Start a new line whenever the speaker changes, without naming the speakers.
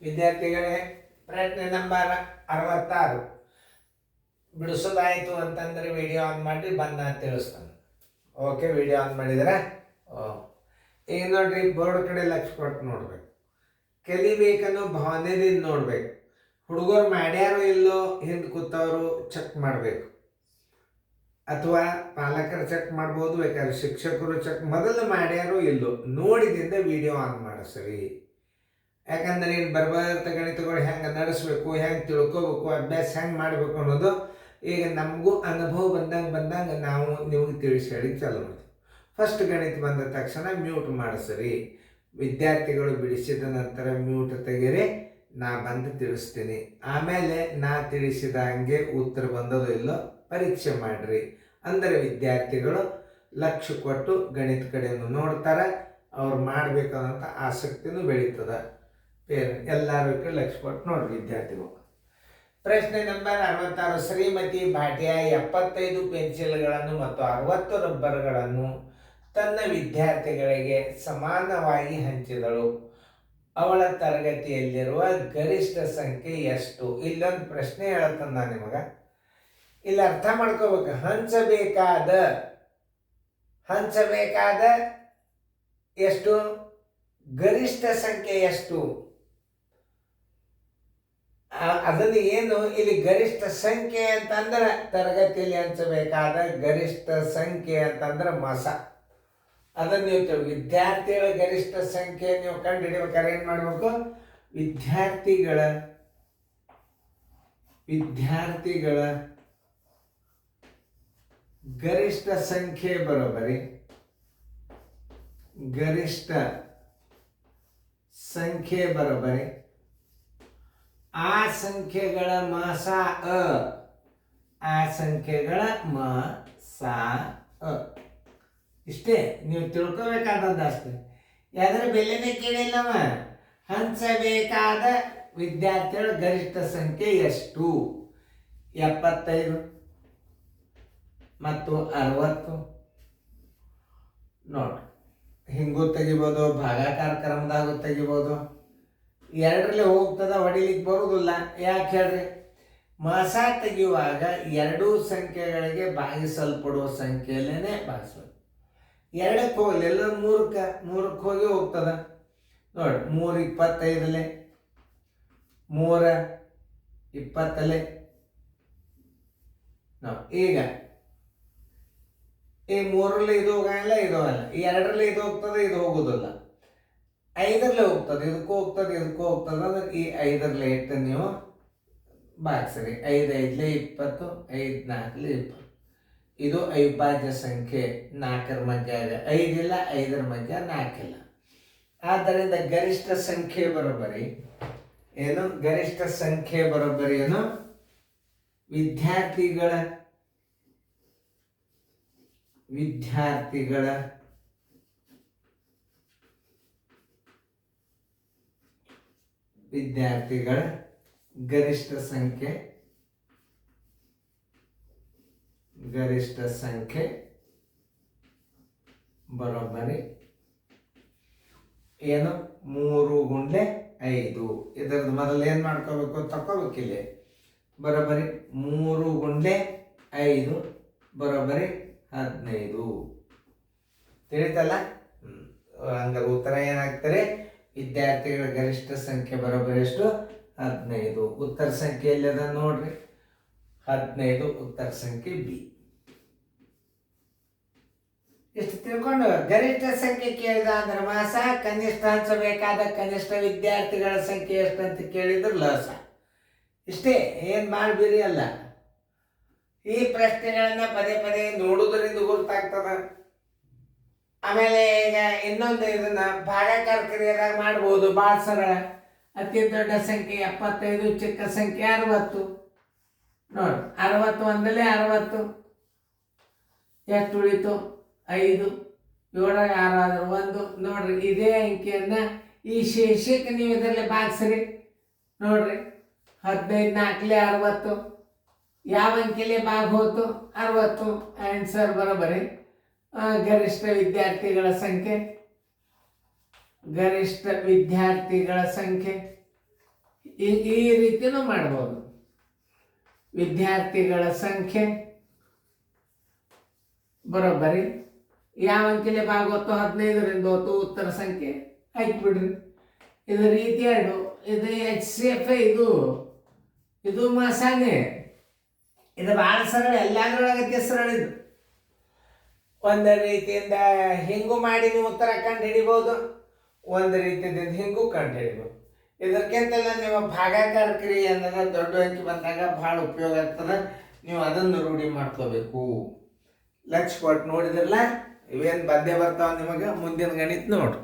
ವಿದ್ಯಾರ್ಥಿಗಳೇ, ಪ್ರಶ್ನೆ ನಂಬರ್ 66 ಬಿಡಿಸೋದಾಯಿತು ಅಂತಂದ್ರೆ ವಿಡಿಯೋ ಆನ್ ಮಾಡಿ ಬಂದ ತಿಳಿಸ್ತಾನೆ. ಓಕೆ, ವಿಡಿಯೋ ಆನ್ ಮಾಡಿದರೆ ಈಗ ನೋಡ್ರಿ, ಬೋರ್ಡ್ ಕಡೆ ಲಕ್ಷ್ಯ ಕೊಟ್ಟು ನೋಡ್ಬೇಕು. ಕಲಿಬೇಕನ್ನೋ ಭಾವನೆದಿಂದ ನೋಡ್ಬೇಕು. ಹುಡುಗರು ಮಾಡ್ಯಾರೋ ಇಲ್ಲೋ ಹಿಂದೆ ಕೂತವರು ಚೆಕ್ ಮಾಡಬೇಕು, ಅಥವಾ ಪಾಲಕರು ಚೆಕ್ ಮಾಡ್ಬೋದು, ಬೇಕಾದ್ರೆ ಶಿಕ್ಷಕರು ಚೆಕ್. ಮೊದಲು ಮಾಡ್ಯಾರೋ ಇಲ್ಲೋ ನೋಡಿದಿಂದ ವಿಡಿಯೋ ಆನ್ ಮಾಡಿಸ್ರಿ. ಯಾಕಂದ್ರೆ ಏನು ಬರ್ಬರ್ತ ಗಣಿತಗಳು ಹೆಂಗೆ ನಡೆಸ್ಬೇಕು, ಹೆಂಗೆ ತಿಳ್ಕೊಬೇಕು, ಅಭ್ಯಾಸ ಹೆಂಗೆ ಮಾಡಬೇಕು ಅನ್ನೋದು ಈಗ ನಮಗೂ ಅನುಭವ ಬಂದಂಗೆ ನಾವು ನಿಮಗೆ ತಿಳಿಸಿ ಹೇಳಿ ಚಾಲು ಮಾಡ್ತೀವಿ. ಫಸ್ಟ್ ಗಣಿತ ಬಂದ ತಕ್ಷಣ ಮ್ಯೂಟ್ ಮಾಡಿಸ್ರಿ. ವಿದ್ಯಾರ್ಥಿಗಳು ಬಿಡಿಸಿದ ನಂತರ ಮ್ಯೂಟ್ ತೆಗೀರಿ, ನಾ ಬಂದು ತಿಳಿಸ್ತೀನಿ. ಆಮೇಲೆ ನಾ ತಿಳಿಸಿದ ಹಂಗೆ ಉತ್ತರ ಬಂದದೋ ಇಲ್ಲೋ ಪರೀಕ್ಷೆ ಮಾಡಿರಿ. ಅಂದರೆ ವಿದ್ಯಾರ್ಥಿಗಳು ಲಕ್ಷ್ಯ ಕೊಟ್ಟು ಗಣಿತ ಕಡೆಯನ್ನು ನೋಡ್ತಾರೆ, ಅವ್ರು ಮಾಡಬೇಕನ್ನೋಂಥ ಆಸಕ್ತಿನೂ ಬೆಳೀತದೆ. ಎಲ್ಲರೂ ಲಕ್ಷ್ಯ ಕೊಟ್ಟು ನೋಡ್ರಿ ವಿದ್ಯಾರ್ಥಿಗಳು. ಪ್ರಶ್ನೆ ನಂಬರ್ 66. ಶ್ರೀಮತಿ ಭಾಟಿಯಾ 75 ಪೆನ್ಸಿಲ್ಗಳನ್ನು ಮತ್ತು 60 ರಬ್ಬರ್ಗಳನ್ನು ತನ್ನ ವಿದ್ಯಾರ್ಥಿಗಳಿಗೆ ಸಮಾನವಾಗಿ ಹಂಚಿದಳು. ಅವಳ ತರಗತಿಯಲ್ಲಿರುವ ಗರಿಷ್ಠ ಸಂಖ್ಯೆ ಎಷ್ಟು? ಇಲ್ಲೊಂದು ಪ್ರಶ್ನೆ ಹೇಳ್ತಾನೆ ನಾನು ನಿಮಗೆ. ಇಲ್ಲಿ ಅರ್ಥ ಮಾಡ್ಕೋಬೇಕು. ಹಂಚಬೇಕಾದ ಎಷ್ಟು? ಗರಿಷ್ಠ ಸಂಖ್ಯೆ ಎಷ್ಟು? ಅದನ್ನು ಏನು ಇಲ್ಲಿ ಗರಿಷ್ಠ ಸಂಖ್ಯೆ ಅಂತಂದ್ರೆ ತರಗತಿಯಲ್ಲಿ ಹಂಚಬೇಕಾದ ಗರಿಷ್ಠ ಸಂಖ್ಯೆ ಅಂತಂದ್ರೆ ಮಾಸ. ಅದನ್ನು ನೀವು ವಿದ್ಯಾರ್ಥಿಗಳ ಗರಿಷ್ಠ ಸಂಖ್ಯೆ ನೀವು ಕಂಡು ಹಿಡಿಬೇಕಾದ್ರೆ ಏನು ಮಾಡಬೇಕು? ವಿದ್ಯಾರ್ಥಿಗಳ ಗರಿಷ್ಠ ಸಂಖ್ಯೆ ಬರೋಬರಿ ಗರಿಷ್ಠ ಸಂಖ್ಯೆ ಬರೋಬರಿ ಆ ಸಂಖ್ಯೆಗಳ ಮಾಸ ಆ ಸಂಖ್ಯೆಗಳ ಮಾಸ ಇಷ್ಟೇ ನೀವು ತಿಳ್ಕೋಬೇಕಾದದ್ದು ಅಷ್ಟೇ. ಯಾವ್ದಾರ ಬೆಲೆನೇ ಕೇಳಿಲ್ಲವ. ಹಂಚಬೇಕಾದ ವಿದ್ಯಾರ್ಥಿಗಳ ಗರಿಷ್ಠ ಸಂಖ್ಯೆ ಎಷ್ಟು? 75 ಮತ್ತು 60. ನೋಡ್ರಿ, ಹಿಂಗೂ ತೆಗಿಬೋದು, ಭಾಗಾಕಾರ ಕ್ರಮದಾಗೂ ತೆಗಿಬೋದು. ಎರಡರಲ್ಲಿ ಹೋಗ್ತದ, ಹೊಡಿಲಿಕ್ಕೆ ಬರುವುದಿಲ್ಲ. ಯಾಕೆ ಹೇಳ್ರಿ? ಮಾಸ ತೆಗೆಯುವಾಗ ಎರಡೂ ಸಂಖ್ಯೆಗಳಿಗೆ ಭಾಗಿಸಲ್ಪಡುವ ಸಂಖ್ಯೆಯಲ್ಲೇ ಭಾಗಿಸ್ಬೇಕು. 2ಕ್ಕೆ ಹೋಗಲಿ, ಎಲ್ಲ 3ಕ್ಕೆ ಹೋಗಿ ಹೋಗ್ತದ. ನೋಡಿ, 3 25 3 20 ಈಗ ಈ 3ರಲ್ಲಿ ಇದು ಹೋಗಲ್ಲ, ಇದು ಹೋಗಲ್ಲ. 2ರಲ್ಲಿ ಇದು ಹೋಗ್ತದೆ, ಇದು ಹೋಗುದಿಲ್ಲ. 5ರಲ್ಲಿ ಹೋಗ್ತದೆ, ಇದಕ್ಕೂ ಹೋಗ್ತದೆ, ಇದಕ್ಕೂ ಹೋಗ್ತದೆ. ಅಂದ್ರೆ ಈ 5ರಲ್ಲಿ ಇಟ್ಟು ನೀವು ಭಾಗಿಸ್ರಿ. 5 5 20, 5 4 20. ಇದು ಅವಿಭಾಜ್ಯ ಸಂಖ್ಯೆ. 4ರ ಮಧ್ಯ 5 ಇಲ್ಲ, 5ರ ಮಧ್ಯ 4 ಇಲ್ಲ. ಆದ್ದರಿಂದ ಗರಿಷ್ಠ ಸಂಖ್ಯೆ ಬರೋಬ್ಬರಿ ಏನು? ಗರಿಷ್ಠ ಸಂಖ್ಯೆ ಬರೋಬ್ಬರಿ ಏನು? ವಿದ್ಯಾರ್ಥಿಗಳ ಗರಿಷ್ಠ ಸಂಖ್ಯೆ ಬರೋಬ್ಬರಿ ಏನು? 3 × 5. ಇದರದ್ದು ಮೊದಲು ಏನು ಮಾಡ್ಕೋಬೇಕು? ತಗೋಬೇಕಿಲ್ಲ. ಬರೋಬ್ಬರಿ 3 × 5 ಬರೋಬ್ಬರಿ 15. ತಿಳಿತಲ್ಲ? ಹಂಗಾರೆ ಉತ್ತರ ಏನಾಗ್ತಾರೆ? ವಿದ್ಯಾರ್ಥಿಗಳ ಗರಿಷ್ಠ ಸಂಖ್ಯೆ ಬರೋಬ್ಬರಿ ಎಷ್ಟು? 15. ಉತ್ತರ ಸಂಖ್ಯೆ ಎಲ್ಲಿದೆ ನೋಡ್ರಿ, 15 ಉತ್ತರ ಸಂಖ್ಯೆ ಬಿ. ಇಷ್ಟು ತಿಳ್ಕೊಂಡು ಗರಿಷ್ಠ ಸಂಖ್ಯೆ ಕೇಳಿದ ಅಂದ್ರೆ ಮಾಸ, ಕನಿಷ್ಠ ಹಂಚಬೇಕಾದ ಕನಿಷ್ಠ ವಿದ್ಯಾರ್ಥಿಗಳ ಸಂಖ್ಯೆ ಎಷ್ಟಂತ ಕೇಳಿದ್ರೆ ಲಸ. ಇಷ್ಟೇ, ಏನು ಮಾಡ್ಬಿರಿ ಅಲ್ಲ. ಈ ಪ್ರಶ್ನೆಗಳನ್ನ ಪದೇ ಪದೇ ನೋಡುವುದರಿಂದ ಗೊತ್ತಾಗ್ತದ. ಆಮೇಲೆ ಈಗ ಇನ್ನೊಂದು ಇದನ್ನ ಭಾಗಾಕಾರ ಕ್ರಿಯೆದಾಗ ಮಾಡ್ಬೋದು, ಭಾಳ ಸರಳ. ಅತಿ ದೊಡ್ಡ ಸಂಖ್ಯೆ 75, ಚಿಕ್ಕ ಸಂಖ್ಯೆ 60. ನೋಡಿ, 61 60 ಎಷ್ಟು ಉಳಿತು? 5. 7 6 ಆದ್ರೆ 1. ನೋಡ್ರಿ, ಇದೇ ಅಂಕಿಯನ್ನ ಈ ಶೇಷಕ್ಕೆ ನೀವು ಇದರಲ್ಲಿ ಭಾಗಿಸ್ರಿ. ನೋಡ್ರಿ, 15 4 60. ಯಾವ ಅಂಕಿಲೆ ಭಾಗ ಹೋತು? 60. ಆನ್ಸರ್ ಬರೋಬರಿ. ಗರಿಷ್ಠ ವಿದ್ಯಾರ್ಥಿಗಳ ಸಂಖ್ಯೆ ಈ ರೀತಿನೂ ಮಾಡ್ಬೋದು. ವಿದ್ಯಾರ್ಥಿಗಳ ಸಂಖ್ಯೆ ಬರೋಬ್ಬರಿ ಯಾವ ಅಂಕೆಲೆ ಭಾಗವತ್ತು 15ರಿಂದ ಹೊತ್ತು ಉತ್ತರ ಸಂಖ್ಯೆ ಹಾಕಿಬಿಡ್ರಿ. ಇದು ರೀತಿ 2. ಇದು HCF. ಇದು ಮಾಸಾನೆ. ಇದು ಭಾಳ ಸರಳ, ಎಲ್ಲಾದ್ರೊಳಗತ್ತೆ ಸರಳ. ಇದು ಒಂದು ರೀತಿಯಿಂದ ಹಿಂಗೂ ಮಾಡಿ ನೀವು ಉತ್ತರ ಕಂಡು ಹಿಡಿಬೋದು, ಒಂದು ರೀತಿಯಿಂದ ಹಿಂಗೂ ಕಂಡು ಹಿಡಿಬೋದು. ಇದಕ್ಕಿಂತೆಲ್ಲ ನೀವು ಭಾಗಾಕಾರ ಕ್ರಿಯೆ ಅನ್ನೋದು ದೊಡ್ಡ ಅಂಕಿ ಬಂದಾಗ ಭಾಳ ಉಪಯೋಗ ಆಗ್ತದೆ. ನೀವು ಅದನ್ನು ರೂಢಿ ಮಾಡ್ಕೋಬೇಕು. ಲಕ್ಷ ಕೊಟ್ಟು ನೋಡಿದ್ರಲ್ಲ, ಇವೇನು ಬಂದೇ ಬರ್ತಾವೆ ನಿಮಗೆ. ಮುಂದಿನ ಗಣಿತ ನೋಡ್ರಿ.